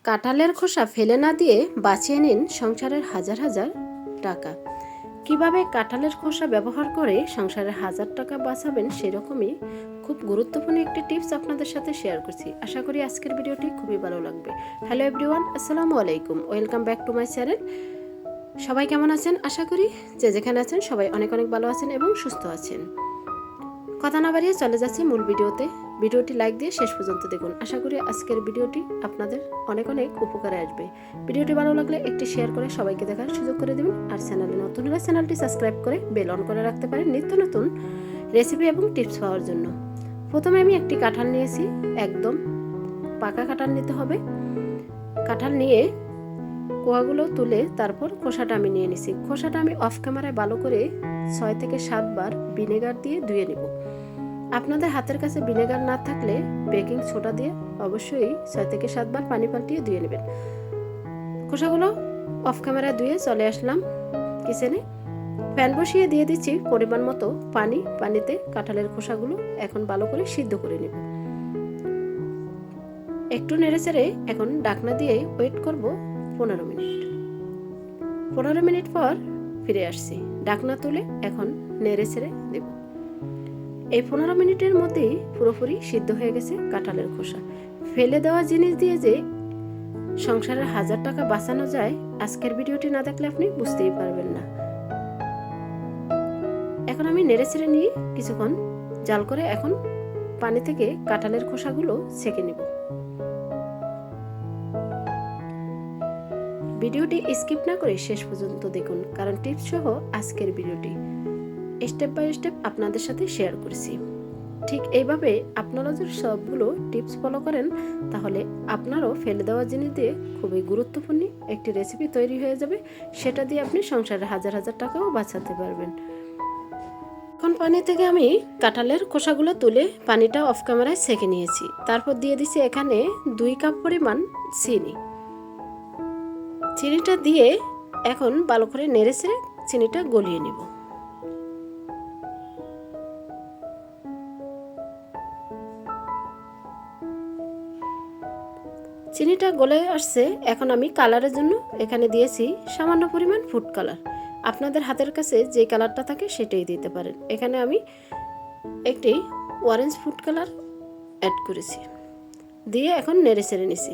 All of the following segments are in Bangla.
কাঁঠালের খোসা ফেলে না দিয়ে বাঁচিয়ে নিন সংসারের হাজার হাজার টাকা। কিভাবে কাঁঠালের খোসা ব্যবহার করে সংসারের হাজার টাকা বাঁচাবেন সেরকমই খুব গুরুত্বপূর্ণ একটি টিপস আপনাদের সাথে শেয়ার করছি। আশা করি আজকের ভিডিওটি খুবই ভালো লাগবে। হ্যালো এভরিওয়ান, আসসালামু আলাইকুম, welcome back to my channel. সবাই কেমন আছেন? আশা করি যে যেখানে আছেন সবাই অনেক অনেক ভালো আছেন এবং সুস্থ আছেন। কথা না বাড়িয়ে চলে যাচ্ছে মূল ভিডিওতে। ভিডিওটি লাইক দিয়ে শেষ পর্যন্ত দেখুন। আশা করি আজকের ভিডিওটি আপনাদের অনেক অনেক উপকারে আসবে। ভিডিওটি ভালো লাগলে একটি শেয়ার করে সবাইকে দেখার সুযোগ করে দেবেন। আর চ্যানেলে নতুন হলে চ্যানেলটি সাবস্ক্রাইব করে বেল অন করে রাখতে পারেন নিত্য নতুন রেসিপি এবং টিপস পাওয়ার জন্য। প্রথমে আমি একটি কাঁঠাল নিয়েছি, একদম পাকা কাঁঠাল নিতে হবে। কাঁঠাল নিয়ে কোয়াগুলো তুলে তারপর খোসাটা আমি নিয়ে নিছি। খোসাটা আমি অফ ক্যামেরায় ভালো করে 6 থেকে 7 বার ভিনেগার দিয়ে ধুয়ে নেব। আপনাদের হাতের কাছে ভিনেগার না থাকলে বেকিং সোডা দিয়ে অবশ্যই 6 থেকে 7 বার পানি পাল্টিয়ে ধুয়ে নেবেন। খোসাগুলো অফ ক্যামেরায় ধুয়ে চলে আসলাম কিচেনে। প্যান বসিয়ে দিয়ে দিচ্ছি পরিমাণ মতো পানি। পানিতে কাঁঠালের খোসাগুলো এখন ভালো করে সিদ্ধ করে নেব। একটু নেড়েচেড়ে এখন ঢাকনা দিয়ে ওয়েট করব 15 মিনিট। 15 মিনিট পর ফিরে আসছি। ঢাকনা তুলে এখন নেড়েচেড়ে দেব। এই 15 মিনিটের মধ্যেই পুরোপুরি সিদ্ধ হয়ে গেছে কাঁঠালের খোসা। ফেলে দেওয়া জিনিস দিয়ে যে সংসারের হাজার টাকা বাঁচানো যায়, আজকের ভিডিওটি না দেখলে আপনি বুঝতেই পারবেন না। এখন আমি নেড়েচেড়ে নিয়ে কিছুক্ষণ জাল করে এখন পানি থেকে কাঁঠালের খোসাগুলো ছেঁকে নেব। ভিডিওটি স্কিপ না করে শেষ পর্যন্ত দেখুন, কারণ টিপস সহ আজকের ভিডিওটি স্টেপ বাই স্টেপ আপনাদের সাথে শেয়ার করছি। ঠিক এইভাবে আপনারা যদি সবগুলো টিপস ফলো করেন তাহলে আপনারও ফেলে দেওয়া জিনিস দিয়ে খুবই গুরুত্বপূর্ণ একটি রেসিপি তৈরি হয়ে যাবে। সেটা দিয়ে আপনি সংসারে হাজার হাজার টাকাও বাঁচাতে পারবেন। এখন পানি থেকে আমি কাঁঠালের খোসাগুলো তুলে পানিটা অফ ক্যামেরায় ছেঁকে নিয়েছি। তারপর দিয়ে দিচ্ছি এখানে 2 কাপ পরিমাণ চিনি। চিনিটা দিয়ে এখন ভালো করে নেড়েচেড়ে চিনিটা গলিয়ে নেব। চিনিটা গলে আসছে। এখন আমি কালারের জন্য এখানে দিয়েছি সামান্য পরিমাণ ফুড কালার। আপনাদের হাতের কাছে যে কালারটা থাকে সেটাই দিতে পারেন। এখানে আমি একটি অরেঞ্জ ফুড কালার অ্যাড করেছি, দিয়ে এখন নেড়েচেড়ে নিছি।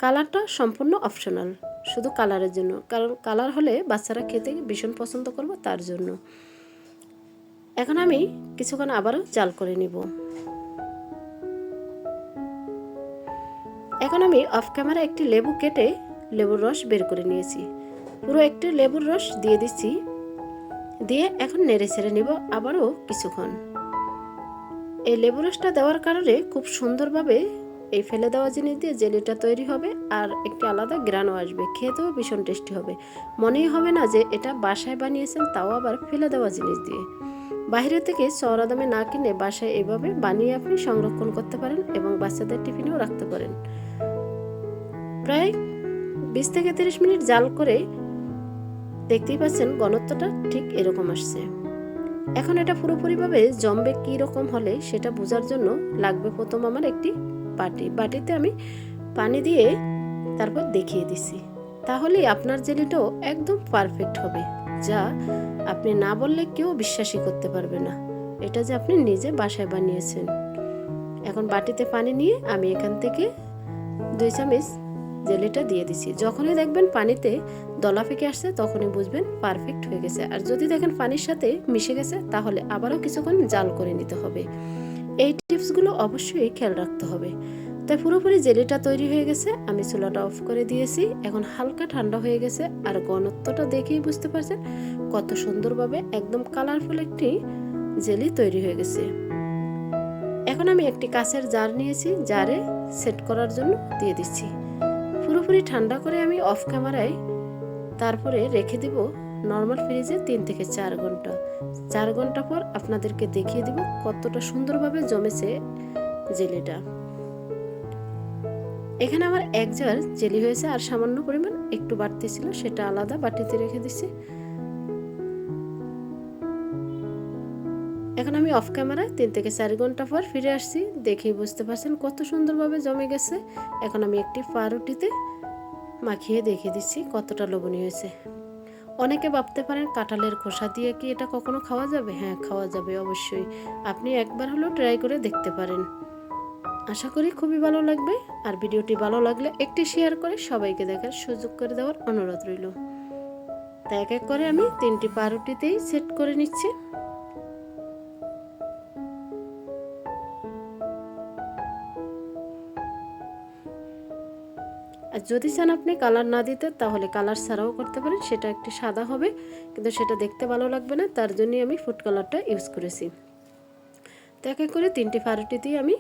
কালারটা সম্পূর্ণ অপশনাল, শুধু কালারের জন্য, কারণ কালার হলে বাচ্চারা খেতে ভীষণ পছন্দ করবে, তার জন্য। এখন আমি কিছুক্ষণ আবারও জাল করে নিব। এখন আমি অফ ক্যামেরা একটি লেবু কেটে লেবুর রস বের করে নিয়েছি। পুরো একটি লেবুর রস দিয়ে দিচ্ছি, দিয়ে এখন নেড়ে ছেড়ে নিব আবারও কিছুক্ষণ। এই লেবু রসটা দেওয়ার কারণে খুব সুন্দরভাবে এই ফেলে দেওয়া জিনিস দিয়ে জেলিটা তৈরি হবে, আর একটি আলাদা গ্রানও আসবে। খেতেও ভীষণ টেস্টি হবে। মনেই হবে না যে এটা বাসায় বানিয়েছেন, তাও আবার ফেলে দেওয়া জিনিস দিয়ে। বাইরে থেকে চওড়া দামে না কিনে বাসায় এভাবে বানিয়ে আপনি সংরক্ষণ করতে পারেন এবং বাচ্চাদের টিফিনেও রাখতে পারেন। প্রায় 20 থেকে 30 মিনিট জাল করে দেখতেই পাচ্ছেন ঘনত্বটা ঠিক এরকম আসছে। এখন এটা পুরোপুরিভাবে জমবে কি রকম হলে সেটা বোঝার জন্য লাগবে প্রথম আমার একটি বাটি। বাটিতে আমি পানি দিয়ে তারপর দেখিয়ে দিছি। তাহলেই আপনার জেলিটাও একদম পারফেক্ট হবে, যা আপনি না বললে কেউ বিশ্বাসই করতে পারবে না এটা যে আপনি নিজে বাসায় বানিয়েছেন। এখন বাটিতে পানি নিয়ে আমি এখান থেকে 2 চামচ জেলিটা দিয়ে দিছি। যখনই দেখবেন পানিতে দলা ফেঁকে আসছে তখনই বুঝবেন পারফেক্ট হয়ে গেছে। আর যদি দেখেন পানির সাথে মিশে গেছে তাহলে আবারও কিছুক্ষণ জাল করে নিতে হবে। এই টিপসগুলো অবশ্যই খেয়াল রাখতে হবে। তাই পুরোপুরি জেলিটা তৈরি হয়ে গেছে। আমি চুলাটা অফ করে দিয়েছি। এখন হালকা ঠান্ডা হয়ে গেছে, আর ঘনত্বটা দেখেই বুঝতে পারছেন কত সুন্দরভাবে একদম কালারফুল একটি জেলি তৈরি হয়ে গেছে। এখন আমি একটি কাঁচের জার নিয়েছি, জারে সেট করার জন্য দিয়ে দিচ্ছি। পুরোপুরি ঠান্ডা করে আমি অফ ক্যামেরায় তারপরে রেখে দিব নর্মাল ফ্রিজে 3 থেকে 4 ঘন্টা। 4 ঘন্টা পর আপনাদেরকে দেখিয়ে দিব কতটা সুন্দরভাবে জমেছে জেলিটা। এখানে আমার 1 জার জেলি হয়েছে, আর সামান্য পরিমাণ একটু বাড়তি ছিল, সেটা আলাদা বাটিতে রেখে দিচ্ছি। এখন আমি অফ ক্যামেরায় 3 থেকে 4 ঘন্টা পর ফিরে আসছি। দেখেই বুঝতে পারছেন কত সুন্দরভাবে জমে গেছে। এখন আমি একটি পাউরুটিতে মাখিয়ে দেখিয়ে দিচ্ছি কতটা লবণীয় হয়েছে। অনেকে ভাবতে পারেন কাঁঠালের খোসা দিয়ে কি এটা কখনো খাওয়া যাবে? হ্যাঁ, খাওয়া যাবে অবশ্যই। আপনি একবার হলেও ট্রাই করে দেখতে পারেন। আশা করি খুবই ভালো লাগবে। আর ভিডিওটি ভালো লাগলে একটি শেয়ার করে সবাইকে দেখার সুযোগ করে দেওয়ার অনুরোধ রইল। তাই এক এক করে আমি 3টি পাউরুটিতেই সেট করে নিচ্ছি। আর যদি চান আপনি কালার না দিতে, তাহলে কালার ছাড়াও করতে পারেন, সেটা একটি সাদা হবে, কিন্তু সেটা দেখতে ভালো লাগবে না, তার জন্যই আমি ফুড কালারটা ইউজ করেছি। তো এক এক করে 3টি পাউরুটিতেই আমি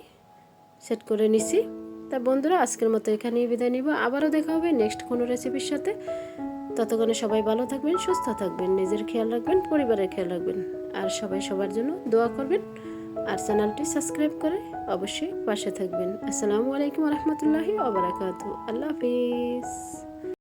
সেট করে নিছি। তা বন্ধুরা, আজকের মতো এখানেই বিদায় নিব। আবারও দেখা হবে নেক্সট কোনো রেসিপির সাথে। ততক্ষণে সবাই ভালো থাকবেন, সুস্থ থাকবেন, নিজের খেয়াল রাখবেন, পরিবারের খেয়াল রাখবেন, আর সবাই সবার জন্য দোয়া করবেন। আর চ্যানেলটি সাবস্ক্রাইব করে অবশ্যই পাশে থাকবেন। আসসালামু আলাইকুম রহমতুল্লাহি ওয়া বারাকাতুহু। আল্লাহ হাফিজ।